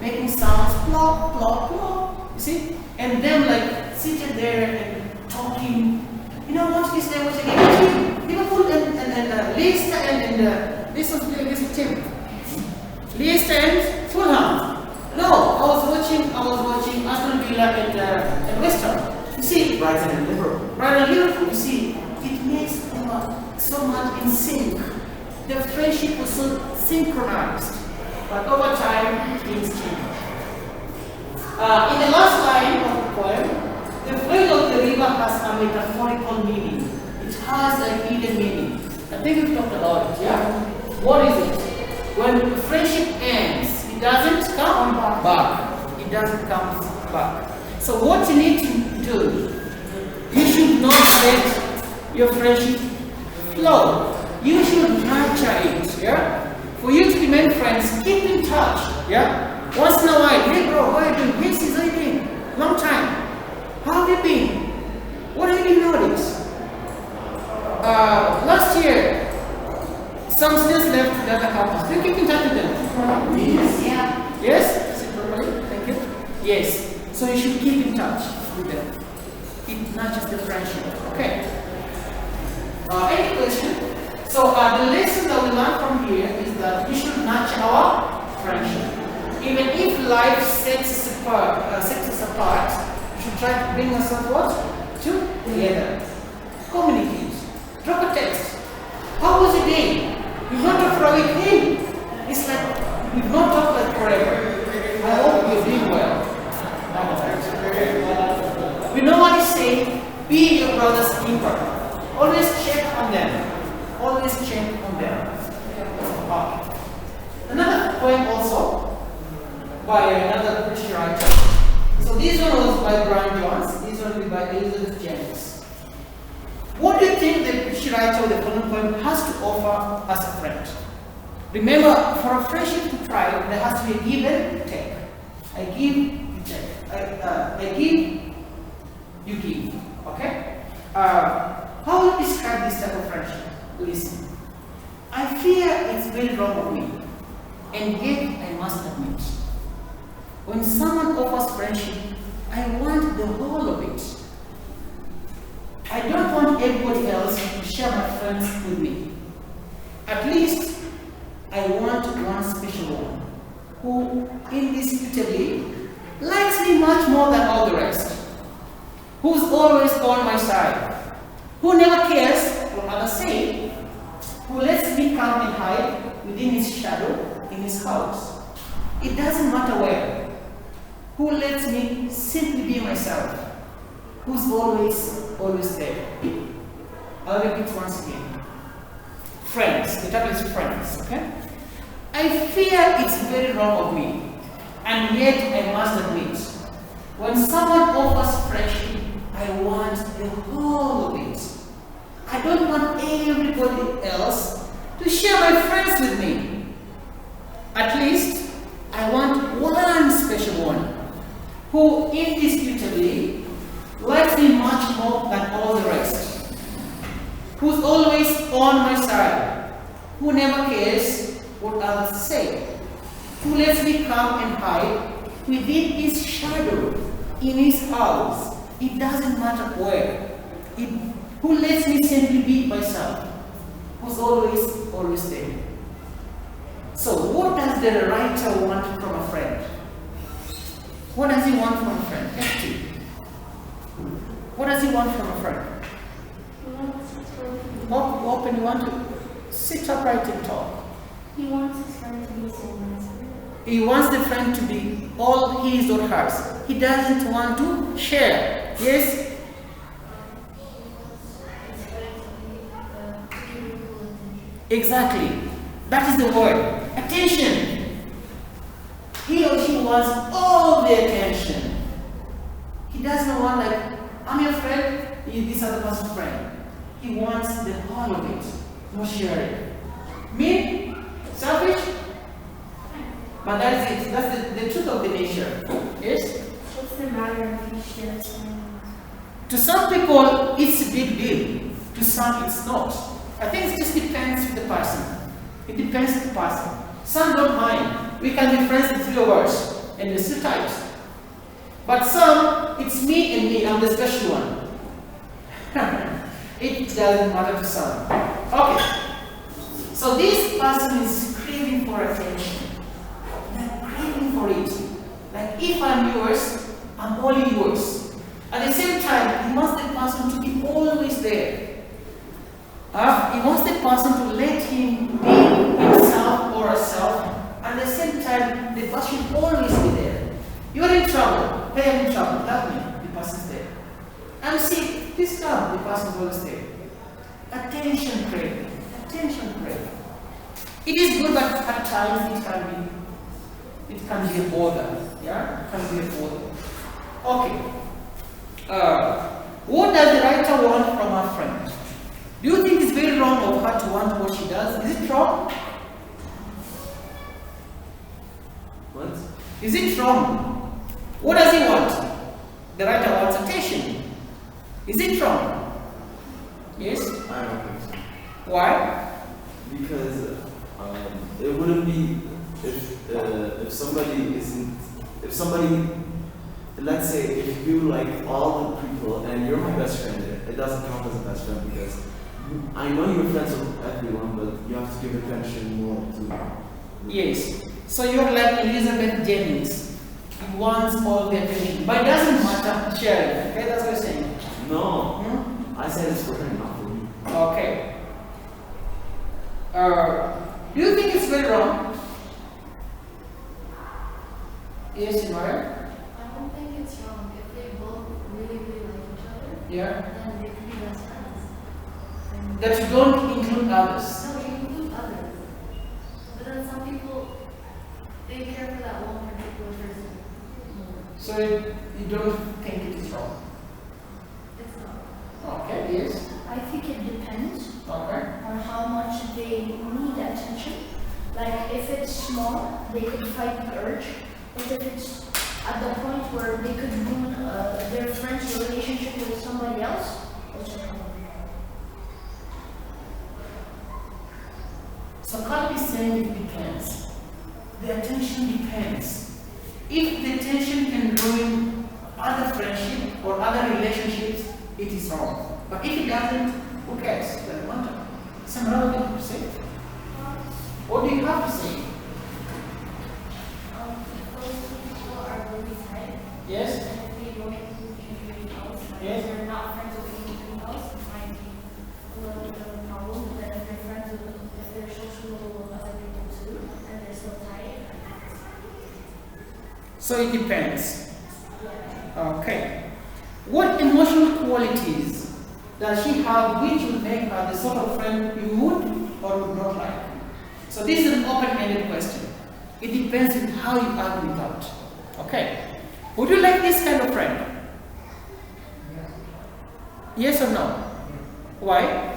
making sounds, plop, plop, plop, you see? And them like seated there and talking, you know what is there, what's again? Liverpool and Leicester and this was team. Leicester and Fulham. No, I was watching Aston Villa and West Ham. You see? Brighton and Liverpool. Brighton and Liverpool, you see? It makes so much in sync. The friendship was so synchronized. But over time, things change. In the last line of the poem, the flow of the river has a metaphorical meaning. It has a hidden meaning. I think we've talked about it, yeah? What is it? When friendship ends, it doesn't come back. It doesn't come back. So what you need to do, you should not let your friendship flow. You should nurture it, yeah? For you to remain friends, keep in touch, yeah? Once in a while, hey bro, what are you doing? Hey sis, how are you doing? Long time. How have you been? What have you been noticed? Last year, some students left the other campus. Do you keep in touch with them? Yes. Yeah. Yes? Is it properly? Thank you. Yes. So you should keep in touch with them. It nurtures the friendship. Okay. Any question? So the lesson that we learn from here is that we should nurture our friendship. Even if life sets us apart, we should try to bring ourselves what? Together. Communicate. Drop a text. How was your day? We've not talked for a week. Hey, it's like we've not talked like forever. I hope you're doing well. We normally say, be your brother's keeper. Always check on them. Always check on them. Okay. Another poem also by another British writer. So this one was by Brian Jones. This one was by Elizabeth Jennings. What do you think the British writer of the following poem has to offer as a friend? Remember, for a friendship to thrive, there has to be a give and take. I give, you take. I give, you give. Okay? How will you describe this type of friendship? Listen. I fear it's very wrong of me, and yet I must admit, when someone offers friendship, I want the whole of it. I don't want everybody else to share my friends with me. At least, I want one special one, who indisputably likes me much more than all the rest, who's always on my side, who never cares what others say, who lets me come and hide within his shadow in his house. It doesn't matter where. Who lets me simply be myself, who's always there. I'll repeat once again. Friends, the title is friends, okay? I fear it's very wrong of me, and yet I must admit, when someone offers friendship, I want the whole of it. I don't want everybody else to share my friends with me. At least, I want one special one, who indisputably likes me much more than all the rest, who's always on my side, who never cares what others say, who lets me come and hide within his shadow in his house. It doesn't matter where. Who lets me simply be myself, who's always there. So what does the writer want from a friend? What does he want from a friend? FT. What does he want from a friend? Open, you want to sit upright and talk. He wants his friend to be so nice. He wants the friend to be all his or hers. He doesn't want to share. Yes? Exactly. That is the word. Attention. He or she wants all the attention. He doesn't want like, I'm your friend, this other person's friend. He wants the whole of it. No sharing. Me? Selfish? But that's it. That's the truth of the nature. Yes? What's the matter if he shares friends? To some people, it's a big deal. To some, it's not. I think it just depends on the person. It depends on the person. Some don't mind. We can be friends with 3 of us. and they're still tight. But some, it's me and me, I'm the special one. It doesn't matter to some. Okay. So this person is craving for attention. They're craving for it. Like if I'm yours, I'm only yours. At the same time, he wants the person to be always there. He wants the person to let him be himself or herself. At the same time, the person should always be there. You're in trouble. Hey, I'm in trouble. Help me. The person's there. I'm sick. Please come. The person's always there. Attention craving. Attention craving. It is good, but at times it can be a bother. Yeah, it can be a bother. Okay. What does the writer want from her friend? Do you think it's very wrong of her to want what she does? Is it wrong? What? Is it wrong? What does he want? The writer wants attention. Is it wrong? Yes? I don't think so. Why? Because it wouldn't be if somebody isn't, if somebody, let's say if you like all the people and you're my best friend, it doesn't count as a best friend because I know you're friends with everyone, but you have to give attention more to. Yes. So you're like Elizabeth Jennings. He wants all the attention, but it doesn't matter sharing. Okay, that's what you're saying. No, I said it's for her, not for me. Okay. Do you think it's very wrong? Yes, Imara? I don't think it's wrong if they both really, really like each other. Yeah. Then they could be best friends. That you don't include others. No, you include others. But then some people, they care for that one particular person more. So you don't think it is wrong? It's not. Okay, yes. I think it depends Okay. on how much they need attention. Like if it's small, they could fight the urge. But if it's at the point where they could ruin their friend's relationship with somebody else, it's a problem. So Carl is saying it depends. The attention depends. If the attention can ruin other friendship or other relationships, it is wrong. But if it doesn't, who cares? It doesn't matter. Some other thing to say. What do you have to say? If those two people are really tight, Yes? and if they don't include anybody else, like Yes. if they're not friends with anybody else, it might be a little bit of a problem. But then if they're friends with, if they're social with other people too, and they're still tight, So it depends. yeah. Okay. What emotional qualities does she have which would make her the sort of friend you would or would not like? So this is an open-ended question. It depends on how you argue it out. Okay. Would you like this kind of friend? Yes or no? Why?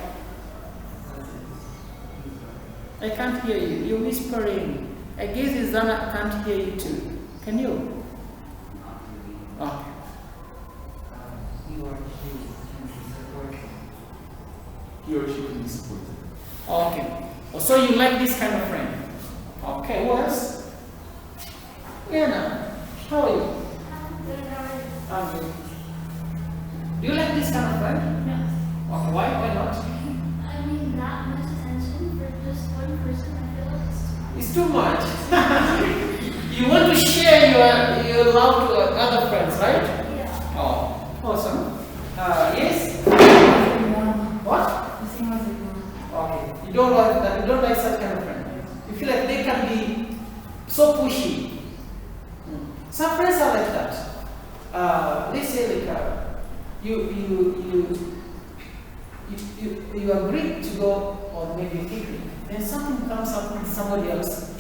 I can't hear you. You're whispering. I guess Izana can't hear you too. Can you? Okay. He or she can be supported. Okay. So you like this kind of friend? Okay, what else? Liana, how are you? I'm good. Do you like this kind of friend? No. Okay, why? Why not? I mean, that much attention for just one person, I feel like it's too much. It's too much. You want to share your love to other friends, right? Yeah. Oh, awesome. Yes? What? Okay. You don't like that. You don't like such kind of friend. You feel like they can be so pushy. Some friends are like that. Let's say like you agree to go on maybe a picnic, then something comes up with somebody else.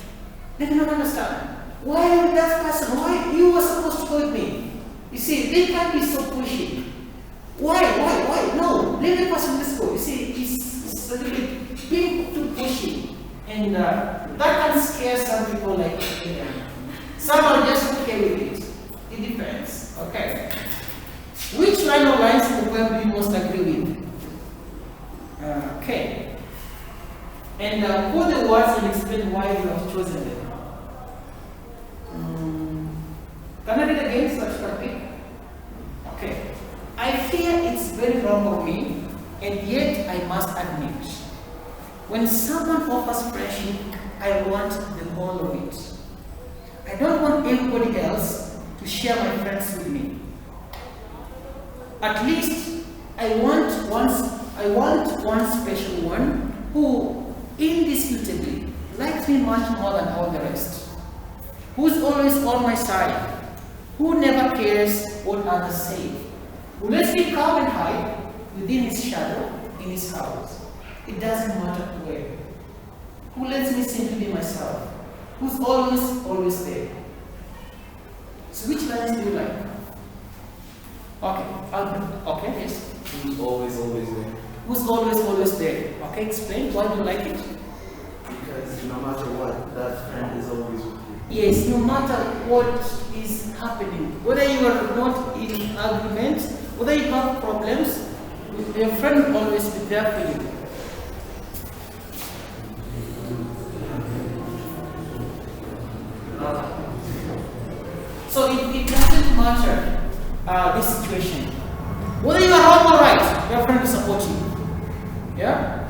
They do not understand. Why that person? Why you were supposed to go with me? You see, they can be so pushy. Why? No, let the person just go. You see, it's a little bit being too pushy, and that can scare some people. Like some are just okay with it. It depends. Okay. Which line of lines in the poem do you most agree with? Okay. And quote the words and explain why you have chosen them. very wrong of me, and yet I must admit, when someone offers friendship, I want the whole of it. I don't want everybody else to share my friends with me. At least I want one special one who indisputably likes me much more than all the rest, who's always on my side, who never cares what others say, who lets me come and hide within his shadow in his house. It doesn't matter where. Who lets me simply be myself, who's always there. So which lines do you like? Okay, yes. Who's always there? Who's always there? Okay, explain why do you like it? Because no matter what, that friend is always with you. Yes, no matter what is happening, whether you are not in agreement, whether you have problems, your friend will always be there for you. So it doesn't matter this situation. Whether you are wrong or right, your friend will support you. Yeah?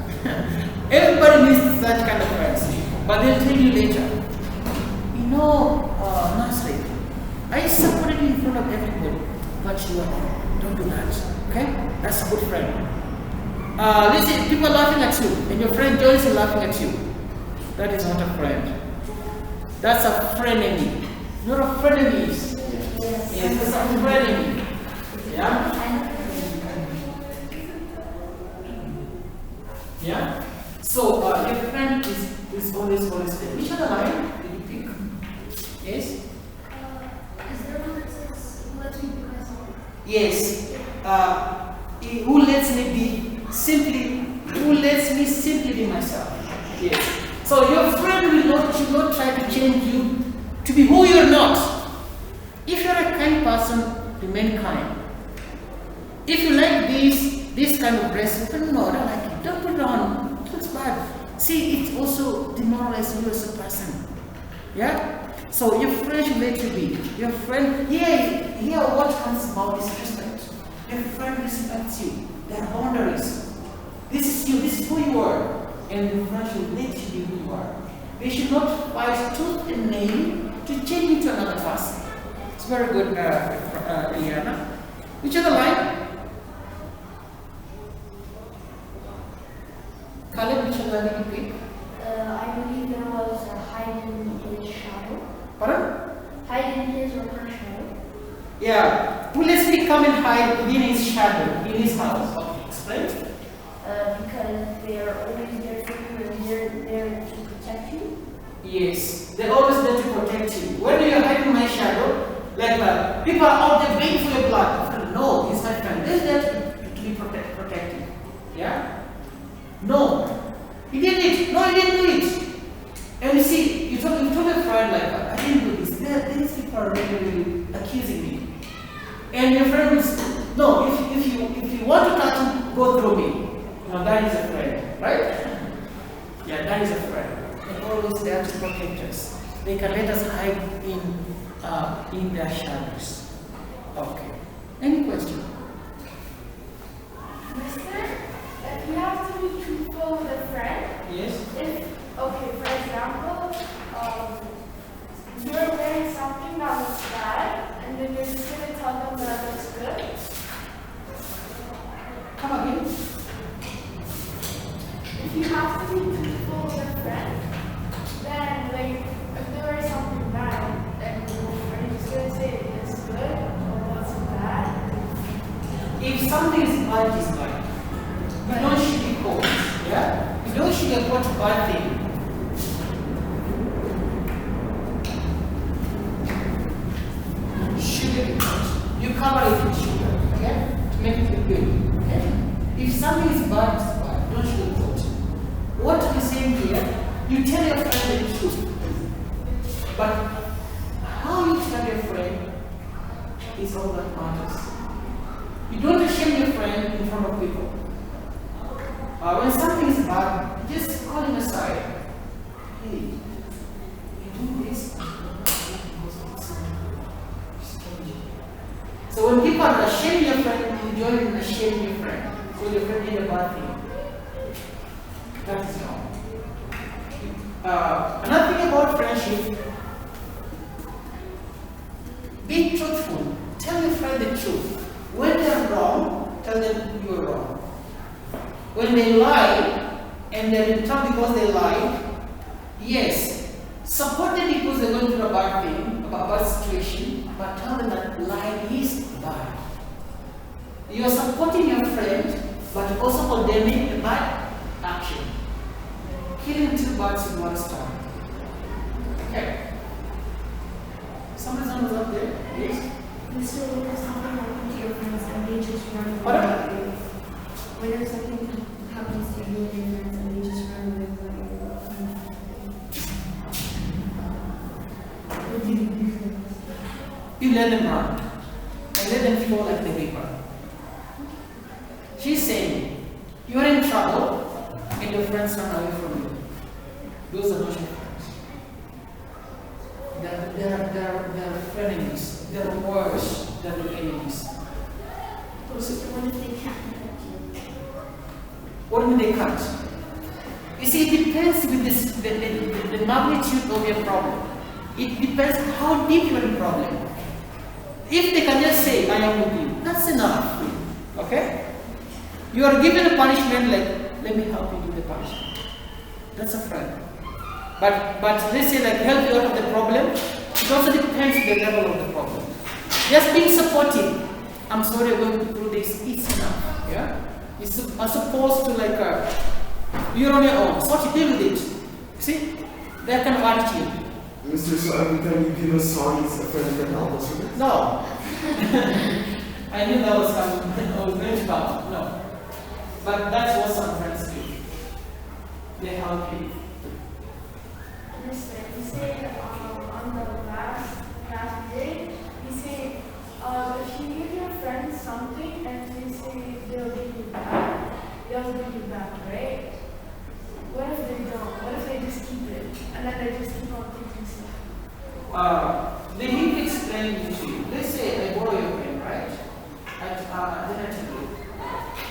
Everybody needs such kind of friends. But they'll tell you later, you know, Nasri, I supported you in front of everybody, but you don't do that. Okay? That's a good friend. Listen, people are laughing at you, and your friend joins in laughing at you. That is not a friend. That's a frenemy. You know what a frenemy is? Yes, that's a frenemy. Yeah? Yeah? So, your friend is always there. Which other line did you pick? Yes? Is there one that says, let me be myself? Yes. Who lets me simply be myself. Yes. So your friend should not try to change you to be who you're not. If you're a kind person, remain kind. If you like this kind of dress, no, I don't like it. Don't put it on. It looks bad. See, it also demoralizes you as a person. Yeah? So your friend should let you be. Your friend, here what comes about is respect. Your friend respects you. There are boundaries. This is you, this is who you are. And your friend should let you be who you are. They should not fight tooth and nail to change you to another person. It's very good, Eliana. Which other line? Caleb, which other line did you pick? I believe there was a hide in his shadow. Pardon? Hide in his or her shadow. Yeah. Who lets me come and hide within his shadow, in his house? Okay, explain. Because they are always there for you and they're there to protect you. Yes, they're always there to protect you. When you hide in my shadow, like people are out there begging for your blood. No, he's my friend. They're there to be protected. Yeah? No. He did it. No, he didn't do it. And you see, you told a friend like, I didn't do this. These people are really accusing me. And your friend will say, no, if you want to touch him, go through me. Now that is a friend, right? Yeah, that is a friend. They're always there to protect us. They can let us hide in their shadows. Okay. Any question? Mister, if you have to be truthful with a friend, Yes? okay, for example, you're wearing something that looks bad, and then you're just going to tell them that it looks good. Come again? If you have to be truthful with a friend, then, like, if they wear something bad, then are you just going to say it's good or what's bad? If something is bad, it's bad. You don't sugarcoat. Yeah? You don't sugarcoat bad thing. Sugarcoat. You cover it with sugar. Okay? To make it look good. Okay? If something is bad, it's bad. Don't sugarcoat. What we're saying here, you tell your friend the truth. But how you tell your friend is all that matters. You don't shame your friend in front of people. When something is bad, just call him aside. Hey, you do this. So when people are shaming your friend join in shaming your friend. So your friend did a bad thing. That is wrong. Another thing about friendship, be truthful. Tell your friend the truth. When they are wrong, tell them you are wrong. When they lie, and they're in trouble because they lied, yes, support them because they're going through a bad thing, a bad situation, but tell them that lying is bad. You are supporting your friend, but also condemning a bad action. Killing two birds with one stone. Okay. Somebody's up there? Yes? Mr. Lucas, something happened to your friends and they just run away. Pardon? Whenever something happens to you and your friends and they just run away, what do you do? You let them run. And let them flow like the river. She's saying, you are in trouble and your friends run away from you. Those are not your friends. They're frenemies. They're worse than your enemies. What if they can't protect you? What do you mean they can't? You see, it depends with this, the magnitude of your problem. It depends how deep you are in the problem. If they can just say, I am with you, that's enough. Okay? You are given a punishment like, let me help you do the punishment. That's a friend. But let's say like help you out of the problem, it also depends on the level of the problem. Just being supportive, I'm sorry I'm going through this, it's enough. Yeah? It's as opposed to like you're on your own, so to deal with it. See? That kind of attitude. Mr. So every time you give us songs, a friend can help us with it? No. I knew that was coming. I was going to come. No. But that's what some friends do. They help you. Mister, you say on the last day, you say if you give your friends something and they say they'll give you back, right? What if they don't? What if they just keep it and then they just keep on thinking stuff? They need to explain it to you. Let's say I borrow your pen, right? Then I tell you,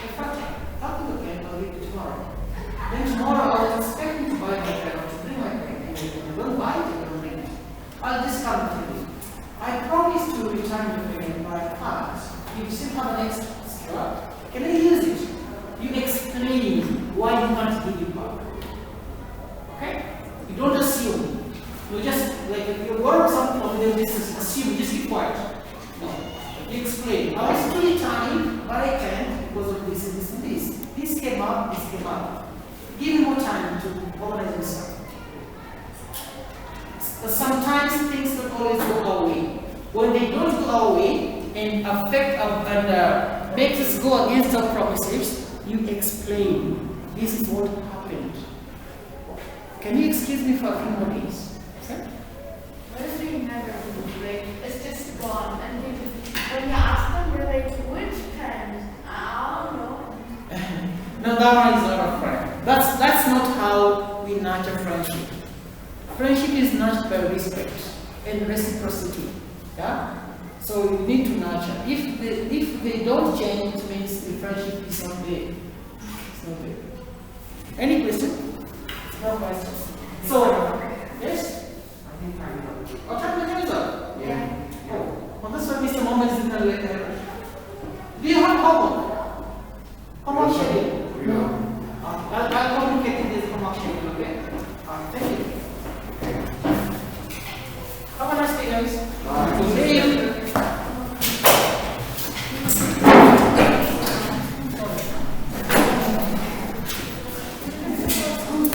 in fact, I'll do the pen, I'll read it tomorrow. Then tomorrow I was expecting to buy my pen or to bring my pen. I don't buy it, I don't read it. I'll just come to you. I promise to return your pen, but I can't. You still have an extra. Can I use it? You explain why you want to give it back. Okay? You don't assume. You just, like, if you borrow something from them, just assume, just keep quiet. No. You explain. I was fully trying, but I can't because of this and this and this. This came up, this came up. Give me more time to organize yourself. Sometimes things don't always go our way. When they don't go our way and affect and makes us go against our promises, you explain. This is what happened. Can you excuse me for a few more days? What if they never do? Like, it's just gone. And they just, when you ask them, they're like, which pen? I don't know. No, that one is not a friend. That's not how we nurture friendship. Friendship is nurtured by respect and reciprocity. Yeah? So you need to nurture. If they don't change, it means the friendship is not there. It's not there. Any question? No questions. So, yes? Oh, time is up. Yeah. Oh, well, that's why Mr. Mohammed is in the letter. Do you have homework? Homework schedule? No. I'll communicate this homework schedule, okay? Thank you. Have a nice day, guys. Bye. See you.